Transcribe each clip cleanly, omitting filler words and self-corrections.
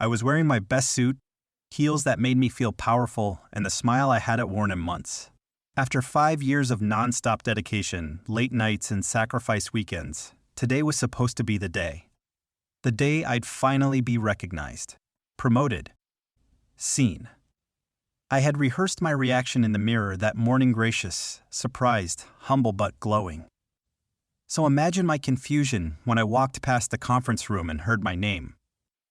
I was wearing my best suit, heels that made me feel powerful, and the smile I hadn't worn in months. After 5 years of non-stop dedication, late nights, and sacrifice weekends, today was supposed to be the day. The day I'd finally be recognized, promoted, seen. I had rehearsed my reaction in the mirror that morning, gracious, surprised, humble but glowing. So imagine my confusion when I walked past the conference room and heard my name.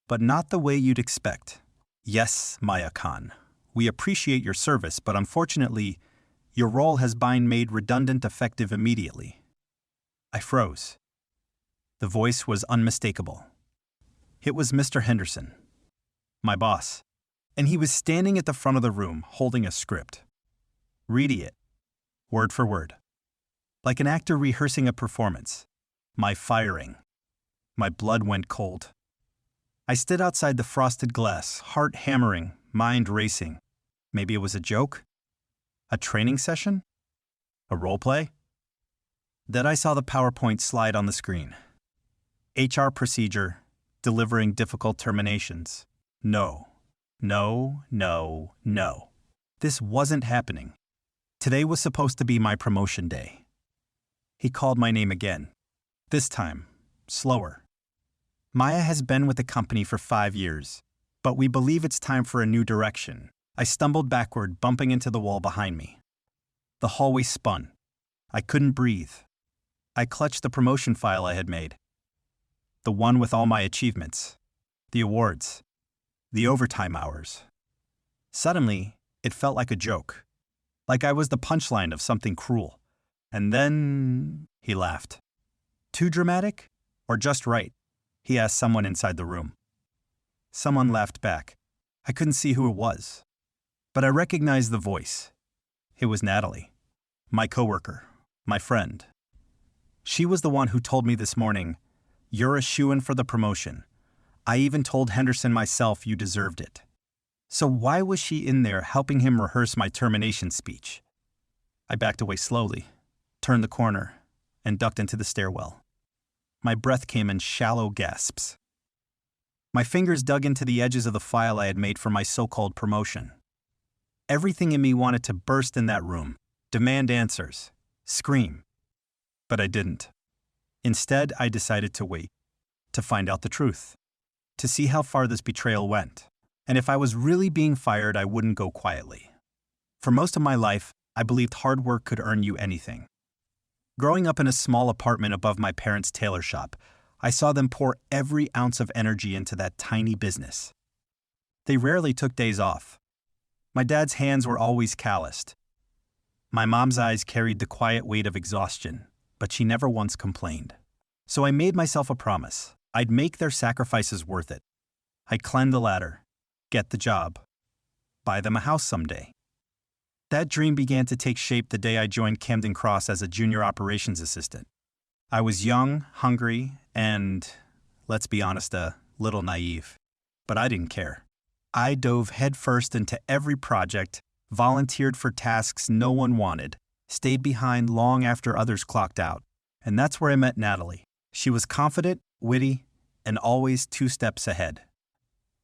But not the way you'd expect. Yes, Maya Khan, we appreciate your service, but unfortunately, your role has been made redundant effective immediately. I froze. The voice was unmistakable. It was Mr. Henderson, my boss, and he was standing at the front of the room holding a script. Reading it, word for word. Like an actor rehearsing a performance. My firing. My blood went cold. I stood outside the frosted glass, heart hammering, mind racing. Maybe it was a joke? A training session? A role play? Then I saw the PowerPoint slide on the screen. HR procedure, delivering difficult terminations. No. No, no, no. This wasn't happening. Today was supposed to be my promotion day. He called my name again. This time, slower. Maya has been with the company for 5 years, but we believe it's time for a new direction. I stumbled backward, bumping into the wall behind me. The hallway spun. I couldn't breathe. I clutched the promotion file I had made. The one with all my achievements, the awards, the overtime hours. Suddenly, it felt like a joke, like I was the punchline of something cruel. And then he laughed. Too dramatic? Or just right? He asked someone inside the room. Someone laughed back. I couldn't see who it was, but I recognized the voice. It was Natalie, my coworker, my friend. She was the one who told me this morning, "You're a shoo-in for the promotion. I even told Henderson myself you deserved it." So why was she in there helping him rehearse my termination speech? I backed away slowly, turned the corner, and ducked into the stairwell. My breath came in shallow gasps. My fingers dug into the edges of the file I had made for my so-called promotion. Everything in me wanted to burst in that room, demand answers, scream. But I didn't. Instead, I decided to wait, to find out the truth, to see how far this betrayal went. And if I was really being fired, I wouldn't go quietly. For most of my life, I believed hard work could earn you anything. Growing up in a small apartment above my parents' tailor shop, I saw them pour every ounce of energy into that tiny business. They rarely took days off. My dad's hands were always calloused. My mom's eyes carried the quiet weight of exhaustion, but she never once complained. So I made myself a promise. I'd make their sacrifices worth it. I'd climb the ladder, get the job, buy them a house someday. That dream began to take shape the day I joined Camden Cross as a junior operations assistant. I was young, hungry, and, let's be honest, a little naive. But I didn't care. I dove headfirst into every project, volunteered for tasks no one wanted, stayed behind long after others clocked out. And that's where I met Natalie. She was confident, witty, and always 2 steps ahead.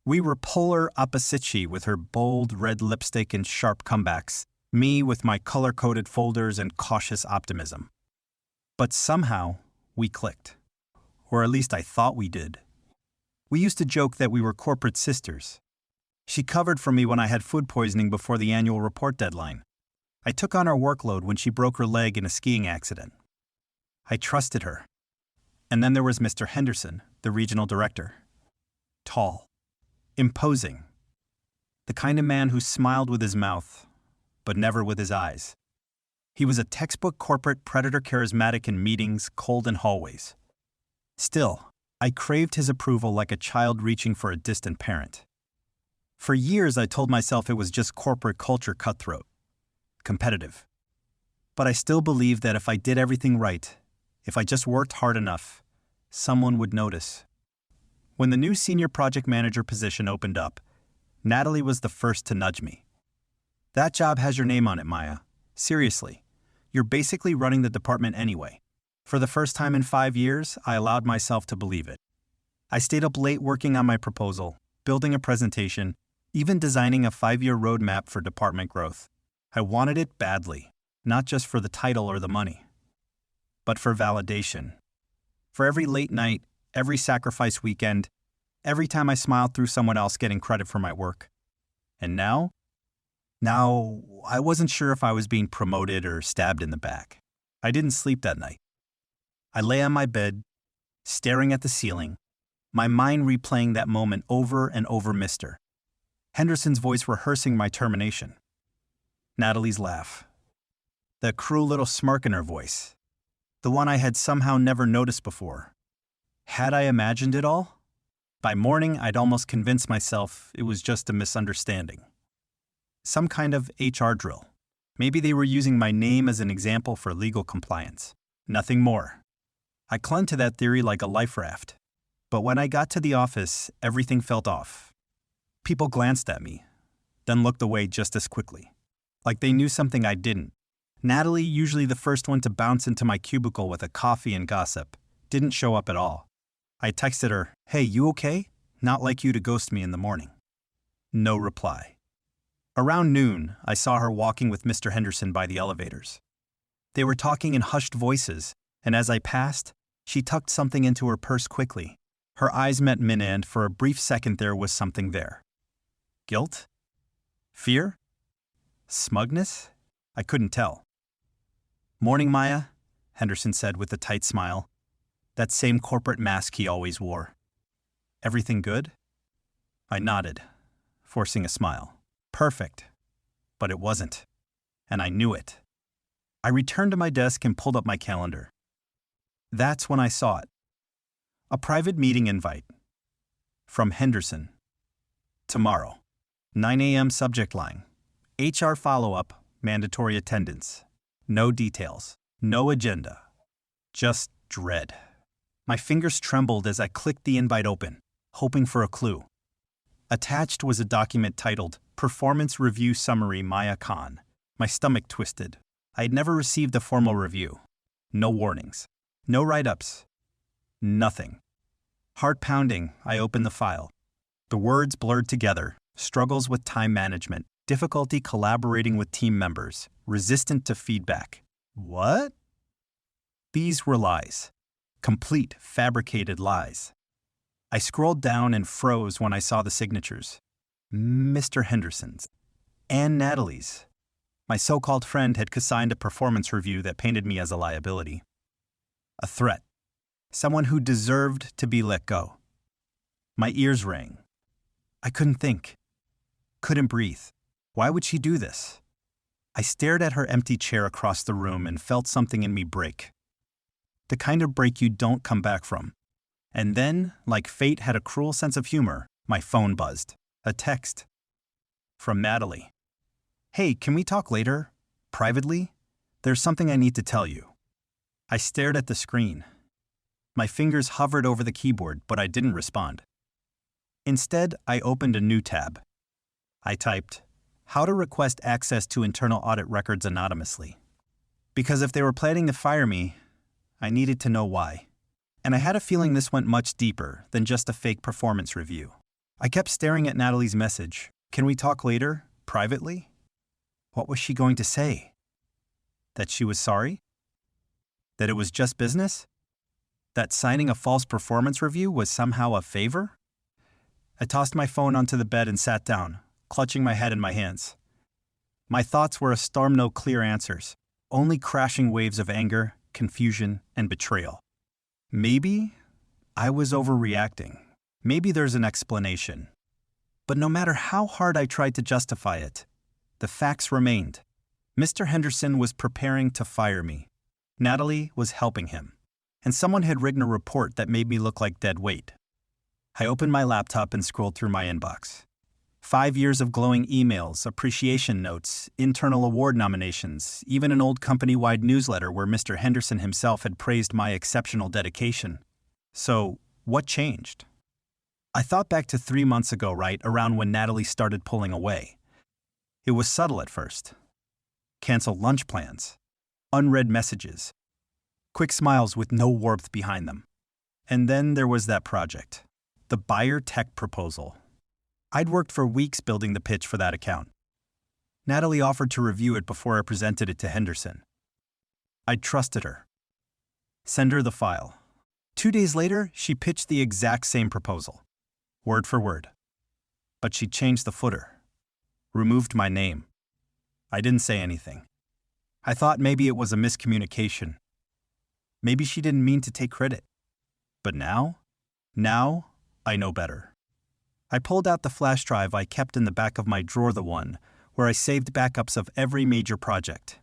We were polar opposites, she with her bold red lipstick and sharp comebacks, me with my color-coded folders and cautious optimism. But somehow, we clicked. Or at least I thought we did. We used to joke that we were corporate sisters. She covered for me when I had food poisoning before the annual report deadline. I took on her workload when she broke her leg in a skiing accident. I trusted her. And then there was Mr. Henderson, the regional director. Tall. Imposing. The kind of man who smiled with his mouth, but never with his eyes. He was a textbook corporate predator, charismatic in meetings, cold in hallways. Still, I craved his approval like a child reaching for a distant parent. For years, I told myself it was just corporate culture cutthroat, competitive. But I still believed that if I did everything right, if I just worked hard enough, someone would notice. When the new senior project manager position opened up, Natalie was the first to nudge me. "That job has your name on it, Maya. Seriously, you're basically running the department anyway." For the first time in 5 years, I allowed myself to believe it. I stayed up late working on my proposal, building a presentation, even designing a 5-year roadmap for department growth. I wanted it badly, not just for the title or the money, but for validation. For every late night, every sacrifice weekend, every time I smiled through someone else getting credit for my work. And now, I wasn't sure if I was being promoted or stabbed in the back. I didn't sleep that night. I lay on my bed, staring at the ceiling, my mind replaying that moment over and over. Mr. Henderson's voice rehearsing my termination. Natalie's laugh. That cruel little smirk in her voice. The one I had somehow never noticed before. Had I imagined it all? By morning, I'd almost convinced myself it was just a misunderstanding. Some kind of HR drill. Maybe they were using my name as an example for legal compliance. Nothing more. I clung to that theory like a life raft. But when I got to the office, everything felt off. People glanced at me, then looked away just as quickly. Like they knew something I didn't. Natalie, usually the first one to bounce into my cubicle with a coffee and gossip, didn't show up at all. I texted her, "Hey, you okay? Not like you to ghost me in the morning." No reply. Around noon, I saw her walking with Mr. Henderson by the elevators. They were talking in hushed voices, and as I passed, she tucked something into her purse quickly. Her eyes met mine, and for a brief second there was something there. Guilt? Fear? Smugness? I couldn't tell. "Morning, Maya," Henderson said with a tight smile. That same corporate mask he always wore. "Everything good?" I nodded, forcing a smile. Perfect. But it wasn't. And I knew it. I returned to my desk and pulled up my calendar. That's when I saw it. A private meeting invite. From Henderson. Tomorrow. 9 a.m. subject line. HR follow-up, mandatory attendance. No details. No agenda. Just dread. My fingers trembled as I clicked the invite open, hoping for a clue. Attached was a document titled Performance Review Summary Maya Khan. My stomach twisted. I had never received a formal review. No warnings. No write-ups. Nothing. Heart pounding, I opened the file. The words blurred together. Struggles with time management. Difficulty collaborating with team members. Resistant to feedback. What? These were lies. Complete, fabricated lies. I scrolled down and froze when I saw the signatures. Mr. Henderson's. And Natalie's. My so-called friend had co-signed a performance review that painted me as a liability. A threat. Someone who deserved to be let go. My ears rang. I couldn't think. Couldn't breathe. Why would she do this? I stared at her empty chair across the room and felt something in me break. The kind of break you don't come back from. And then, like fate had a cruel sense of humor, my phone buzzed. A text. From Natalie. "Hey, can we talk later? Privately? There's something I need to tell you." I stared at the screen. My fingers hovered over the keyboard, but I didn't respond. Instead, I opened a new tab. I typed, "How to request access to internal audit records anonymously." Because if they were planning to fire me, I needed to know why. And I had a feeling this went much deeper than just a fake performance review. I kept staring at Natalie's message. "Can we talk later? Privately?" What was she going to say? That she was sorry? That it was just business? That signing a false performance review was somehow a favor? I tossed my phone onto the bed and sat down, clutching my head in my hands. My thoughts were a storm, no clear answers, only crashing waves of anger, confusion, and betrayal. Maybe I was overreacting. Maybe there's an explanation. But no matter how hard I tried to justify it, the facts remained. Mr. Henderson was preparing to fire me. Natalie was helping him. And someone had written a report that made me look like dead weight. I opened my laptop and scrolled through my inbox. 5 years of glowing emails, appreciation notes, internal award nominations, even an old company-wide newsletter where Mr. Henderson himself had praised my exceptional dedication. So, what changed? I thought back to 3 months ago, right around when Natalie started pulling away. It was subtle at first. Canceled lunch plans, unread messages, quick smiles with no warmth behind them. And then there was that project, the buyer tech proposal. I'd worked for weeks building the pitch for that account. Natalie offered to review it before I presented it to Henderson. I trusted her. Send her the file. 2 days later, she pitched the exact same proposal, word for word. But she changed the footer, removed my name. I didn't say anything. I thought maybe it was a miscommunication. Maybe she didn't mean to take credit. But now I know better. I pulled out the flash drive I kept in the back of my drawer, the one where I saved backups of every major project.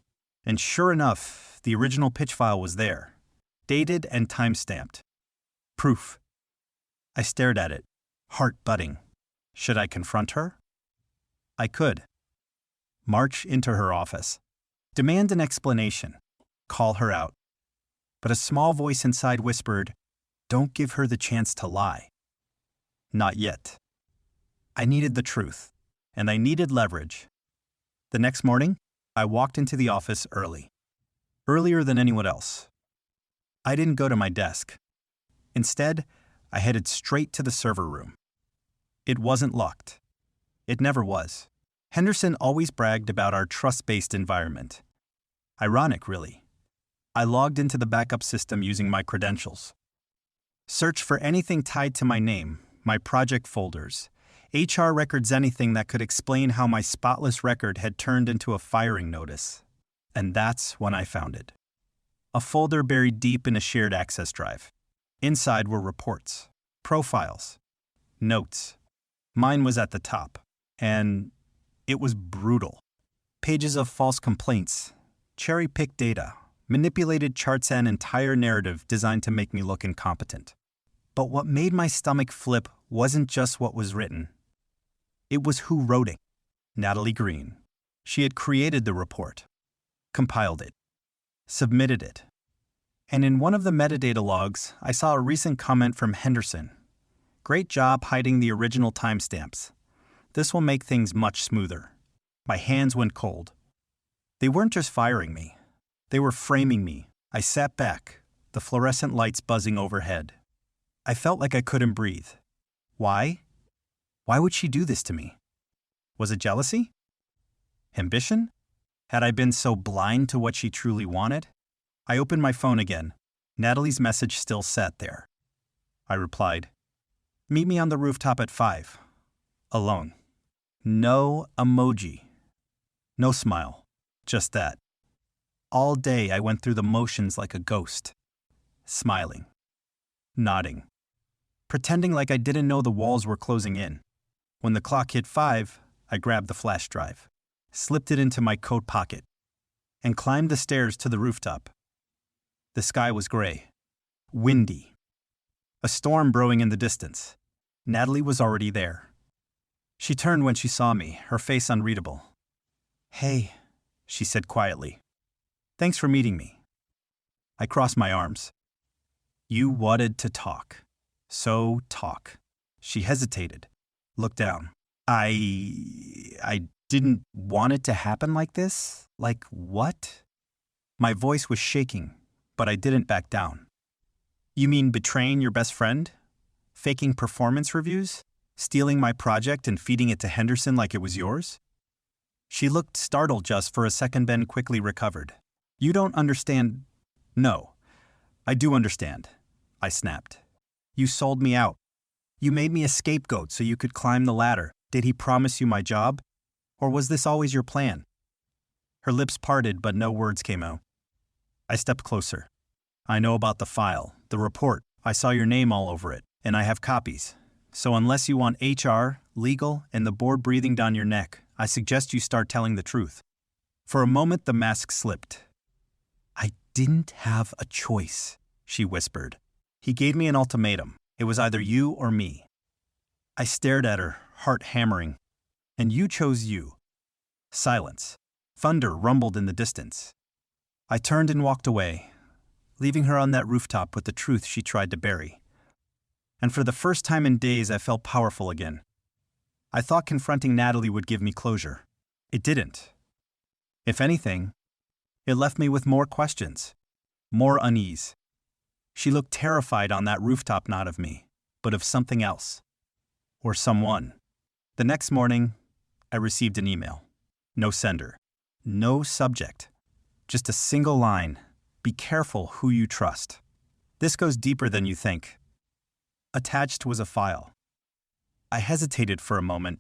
And sure enough, the original pitch file was there, dated and time-stamped. Proof. I stared at it, heart budding. Should I confront her? I could. March into her office. Demand an explanation. Call her out. But a small voice inside whispered, "Don't give her the chance to lie." Not yet. I needed the truth, and I needed leverage. The next morning, I walked into the office early. Earlier than anyone else. I didn't go to my desk. Instead, I headed straight to the server room. It wasn't locked. It never was. Henderson always bragged about our trust-based environment. Ironic, really. I logged into the backup system using my credentials. Searched for anything tied to my name, my project folders, HR records, anything that could explain how my spotless record had turned into a firing notice. And that's when I found it. A folder buried deep in a shared access drive. Inside were reports, profiles, notes. Mine was at the top, and it was brutal. Pages of false complaints, cherry-picked data, manipulated charts, and entire narrative designed to make me look incompetent. But what made my stomach flip wasn't just what was written. It was who wrote it. Natalie Green. She had created the report, compiled it, submitted it. And in one of the metadata logs, I saw a recent comment from Henderson. "Great job hiding the original timestamps. This will make things much smoother." My hands went cold. They weren't just firing me. They were framing me. I sat back, the fluorescent lights buzzing overhead. I felt like I couldn't breathe. Why? Why would she do this to me? Was it jealousy? Ambition? Had I been so blind to what she truly wanted? I opened my phone again. Natalie's message still sat there. I replied, "Meet me on the rooftop at 5. Alone." No emoji. No smile. Just that. All day I went through the motions like a ghost. Smiling. Nodding. Pretending like I didn't know the walls were closing in. When the clock hit 5, I grabbed the flash drive, slipped it into my coat pocket, and climbed the stairs to the rooftop. The sky was gray. Windy. A storm brewing in the distance. Natalie was already there. She turned when she saw me, her face unreadable. "Hey," she said quietly. "Thanks for meeting me." I crossed my arms. "You wanted to talk. So talk." She hesitated, looked down. I didn't want it to happen like this? Like what?" My voice was shaking, but I didn't back down. "You mean betraying your best friend? Faking performance reviews? Stealing my project and feeding it to Henderson like it was yours?" She looked startled just for a second, then quickly recovered. "You don't understand." "No, I do understand," I snapped. "You sold me out. You made me a scapegoat so you could climb the ladder. Did he promise you my job? Or was this always your plan?" Her lips parted, but no words came out. I stepped closer. "I know about the file, the report. I saw your name all over it, and I have copies. So unless you want HR, legal, and the board breathing down your neck, I suggest you start telling the truth." For a moment, the mask slipped. "I didn't have a choice," she whispered. "He gave me an ultimatum. It was either you or me." I stared at her, heart hammering. "And you chose you." Silence. Thunder rumbled in the distance. I turned and walked away, leaving her on that rooftop with the truth she tried to bury. And for the first time in days, I felt powerful again. I thought confronting Natalie would give me closure. It didn't. If anything, it left me with more questions, more unease. She looked terrified on that rooftop, not of me, but of something else. Or someone. The next morning, I received an email. No sender. No subject. Just a single line. Be careful who you trust. This goes deeper than you think. Attached was a file. I hesitated for a moment,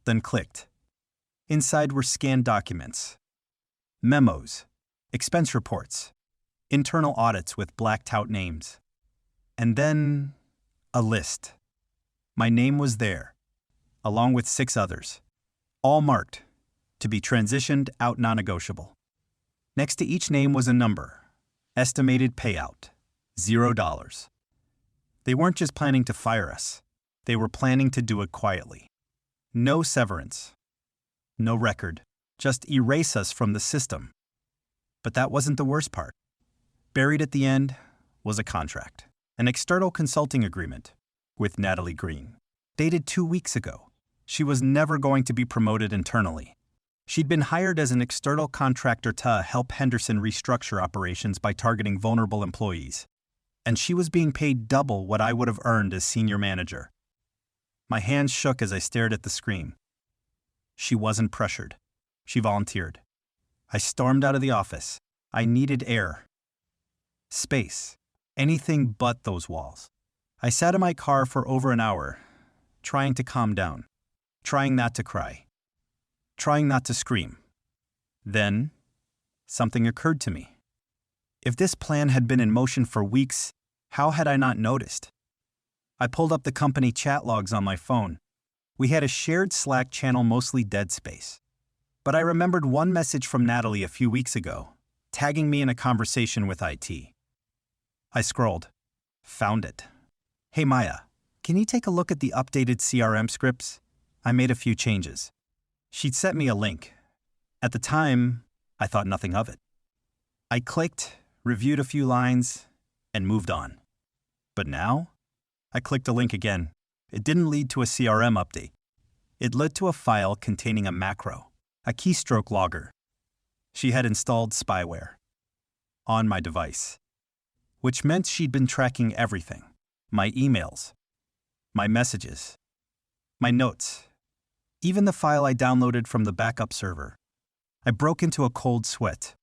then clicked. Inside were scanned documents, memos, expense reports, internal audits with blacked out names, and then a list. My name was there, along with 6 others, all marked to be transitioned out non-negotiable. Next to each name was a number, estimated payout, $0. They weren't just planning to fire us, they were planning to do it quietly. No severance, no record, just erase us from the system. But that wasn't the worst part. Buried at the end was a contract, an external consulting agreement with Natalie Green, dated 2 weeks ago. She was never going to be promoted internally. She'd been hired as an external contractor to help Henderson restructure operations by targeting vulnerable employees. And she was being paid double what I would have earned as senior manager. My hands shook as I stared at the screen. She wasn't pressured. She volunteered. I stormed out of the office. I needed air. Space. Anything but those walls. I sat in my car for over an hour, trying to calm down, trying not to cry, trying not to scream. Then, something occurred to me. If this plan had been in motion for weeks, how had I not noticed? I pulled up the company chat logs on my phone. We had a shared Slack channel, mostly dead space. But I remembered one message from Natalie a few weeks ago, tagging me in a conversation with IT. I scrolled. Found it. Hey Maya, can you take a look at the updated CRM scripts? I made a few changes. She'd sent me a link. At the time, I thought nothing of it. I clicked, reviewed a few lines, and moved on. But now, I clicked the link again. It didn't lead to a CRM update. It led to a file containing a macro, a keystroke logger. She had installed spyware on my device, which meant she'd been tracking everything. My emails, my messages, my notes, even the file I downloaded from the backup server. I broke into a cold sweat.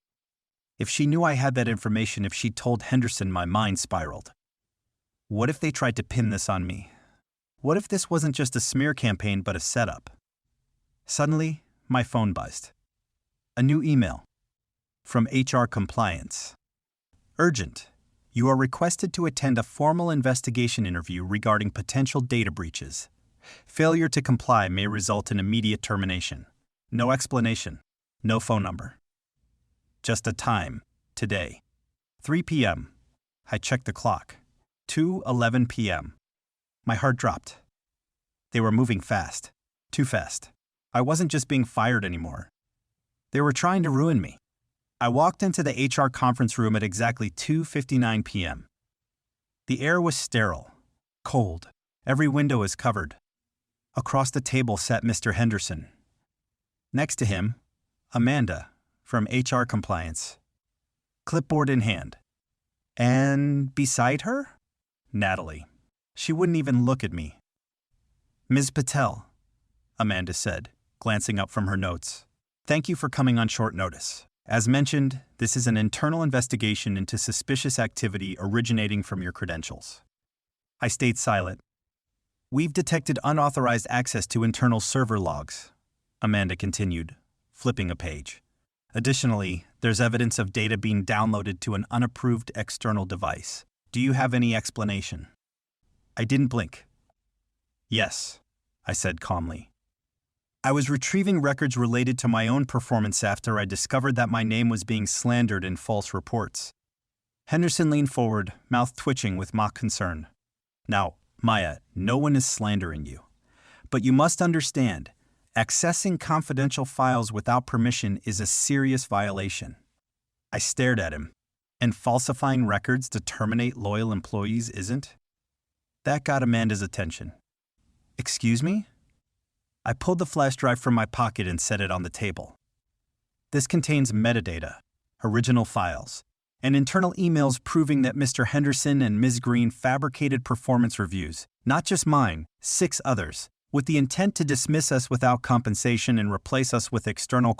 If she knew I had that information, if she'd told Henderson, my mind spiraled. What if they tried to pin this on me? What if this wasn't just a smear campaign but a setup? Suddenly, my phone buzzed. A new email from HR Compliance. Urgent. You are requested to attend a formal investigation interview regarding potential data breaches. Failure to comply may result in immediate termination. No explanation. No phone number. Just a time. Today. 3 p.m. I checked the clock. 2:11 p.m. My heart dropped. They were moving fast. Too fast. I wasn't just being fired anymore. They were trying to ruin me. I walked into the HR conference room at exactly 2:59 p.m. The air was sterile, cold. Every window was covered. Across the table sat Mr. Henderson. Next to him, Amanda from HR Compliance, clipboard in hand. And beside her, Natalie. She wouldn't even look at me. Ms. Patel, Amanda said, glancing up from her notes. Thank you for coming on short notice. As mentioned, this is an internal investigation into suspicious activity originating from your credentials. I stayed silent. We've detected unauthorized access to internal server logs, Amanda continued, flipping a page. Additionally, there's evidence of data being downloaded to an unapproved external device. Do you have any explanation? I didn't blink. Yes, I said calmly. I was retrieving records related to my own performance after I discovered that my name was being slandered in false reports. Henderson leaned forward, mouth twitching with mock concern. Now, Maya, no one is slandering you. But you must understand, accessing confidential files without permission is a serious violation. I stared at him. And falsifying records to terminate loyal employees isn't? That got Amanda's attention. Excuse me? I pulled the flash drive from my pocket and set it on the table. This contains metadata, original files, and internal emails proving that Mr. Henderson and Ms. Green fabricated performance reviews, not just mine, 6 others, with the intent to dismiss us without compensation and replace us with external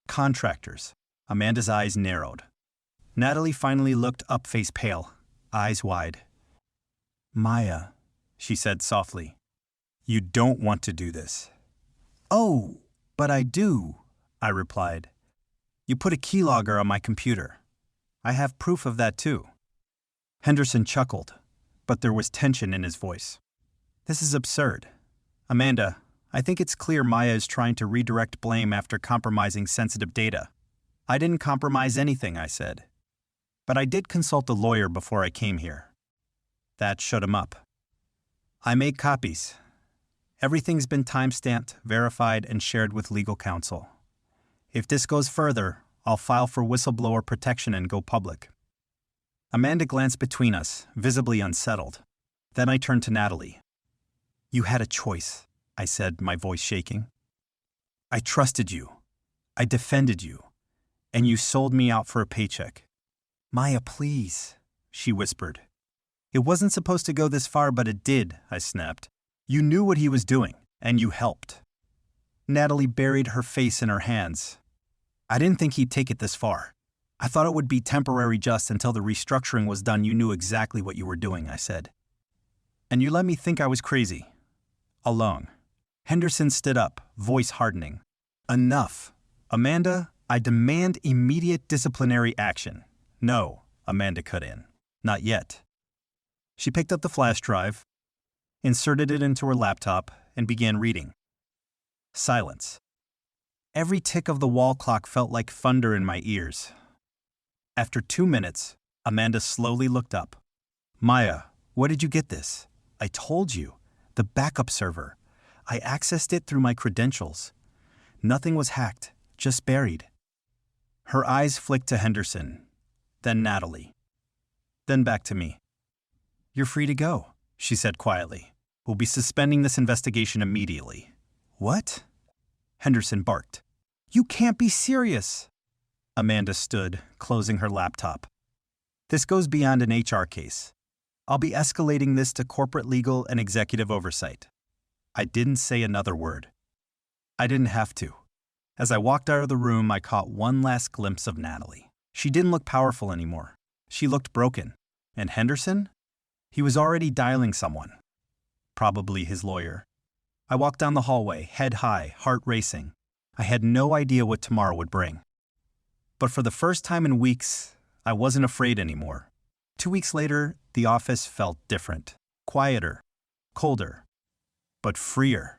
contractors. Amanda's eyes narrowed. Natalie finally looked up, face pale, eyes wide. "Maya," she said softly, "you don't want to do this." "Oh, but I do," I replied. "You put a keylogger on my computer. I have proof of that too." Henderson chuckled, but there was tension in his voice. "This is absurd. Amanda, I think it's clear Maya is trying to redirect blame after compromising sensitive data." "I didn't compromise anything," I said. "But I did consult a lawyer before I came here." That shut him up. "I made copies. Everything's been time-stamped, verified, and shared with legal counsel. If this goes further, I'll file for whistleblower protection and go public." Amanda glanced between us, visibly unsettled. Then I turned to Natalie. "You had a choice," I said, my voice shaking. "I trusted you. I defended you. And you sold me out for a paycheck." "Maya, please," she whispered. "It wasn't supposed to go this far, but it did," I snapped. "You knew what he was doing, and you helped." Natalie buried her face in her hands. "I didn't think he'd take it this far. I thought it would be temporary just until the restructuring was done. You knew exactly what you were doing," I said. "And you let me think I was crazy." Alone. Henderson stood up, voice hardening. "Enough. Amanda, I demand immediate disciplinary action." "No," Amanda cut in. "Not yet." She picked up the flash drive, inserted it into her laptop, and began reading. Silence. Every tick of the wall clock felt like thunder in my ears. After 2 minutes, Amanda slowly looked up. "Maya, where did you get this?" "I told you. The backup server. I accessed it through my credentials. Nothing was hacked, just buried." Her eyes flicked to Henderson, then Natalie, then back to me. "You're free to go," she said quietly. "We'll be suspending this investigation immediately." "What?" Henderson barked. "You can't be serious." Amanda stood, closing her laptop. "This goes beyond an HR case. I'll be escalating this to corporate legal and executive oversight." I didn't say another word. I didn't have to. As I walked out of the room, I caught one last glimpse of Natalie. She didn't look powerful anymore. She looked broken. And Henderson? He was already dialing someone. Probably his lawyer. I walked down the hallway, head high, heart racing. I had no idea what tomorrow would bring. But for the first time in weeks, I wasn't afraid anymore. 2 weeks later, the office felt different. Quieter. Colder. But freer.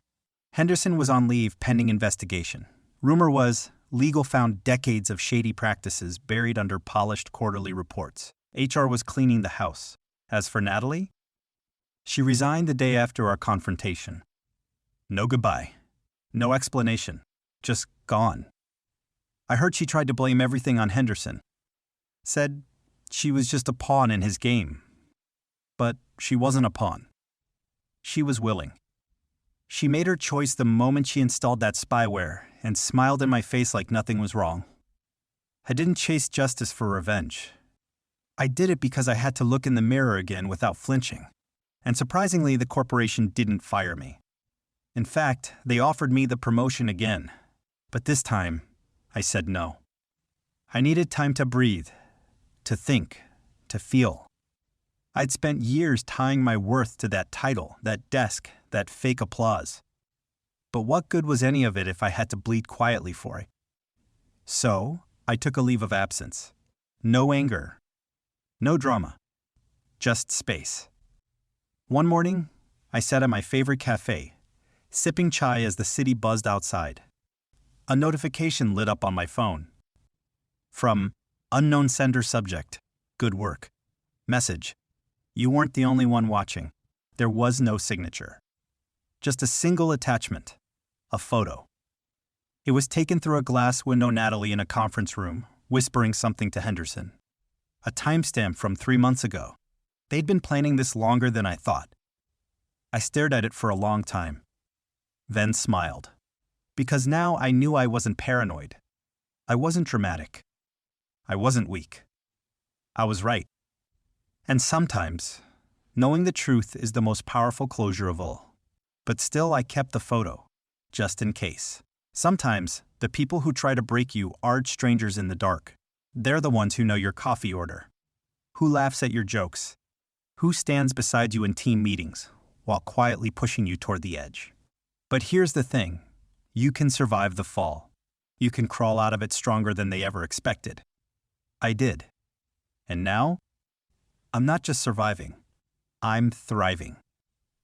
Henderson was on leave pending investigation. Rumor was, legal found decades of shady practices buried under polished quarterly reports. HR was cleaning the house. As for Natalie, she resigned the day after our confrontation. No goodbye. No explanation. Just gone. I heard she tried to blame everything on Henderson. Said she was just a pawn in his game. But she wasn't a pawn. She was willing. She made her choice the moment she installed that spyware and smiled in my face like nothing was wrong. I didn't chase justice for revenge. I did it because I had to look in the mirror again without flinching. And surprisingly, the corporation didn't fire me. In fact, they offered me the promotion again. But this time, I said no. I needed time to breathe, to think, to feel. I'd spent years tying my worth to that title, that desk, that fake applause. But what good was any of it if I had to bleed quietly for it? So, I took a leave of absence. No anger. No drama. Just space. One morning, I sat at my favorite cafe, sipping chai as the city buzzed outside. A notification lit up on my phone. From unknown sender subject, good work. Message, you weren't the only one watching. There was no signature. Just a single attachment, a photo. It was taken through a glass window. Natalie in a conference room, whispering something to Henderson. A timestamp from 3 months ago. They'd been planning this longer than I thought. I stared at it for a long time, then smiled. Because now I knew I wasn't paranoid. I wasn't dramatic. I wasn't weak. I was right. And sometimes, knowing the truth is the most powerful closure of all. But still, I kept the photo, just in case. Sometimes, the people who try to break you aren't strangers in the dark. They're the ones who know your coffee order, who laughs at your jokes, who stands beside you in team meetings while quietly pushing you toward the edge. But here's the thing. You can survive the fall. You can crawl out of it stronger than they ever expected. I did. And now, I'm not just surviving. I'm thriving.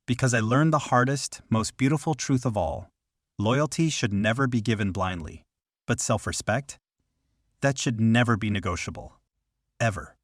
Because I learned the hardest, most beautiful truth of all. Loyalty should never be given blindly. But self-respect? That should never be negotiable. Ever.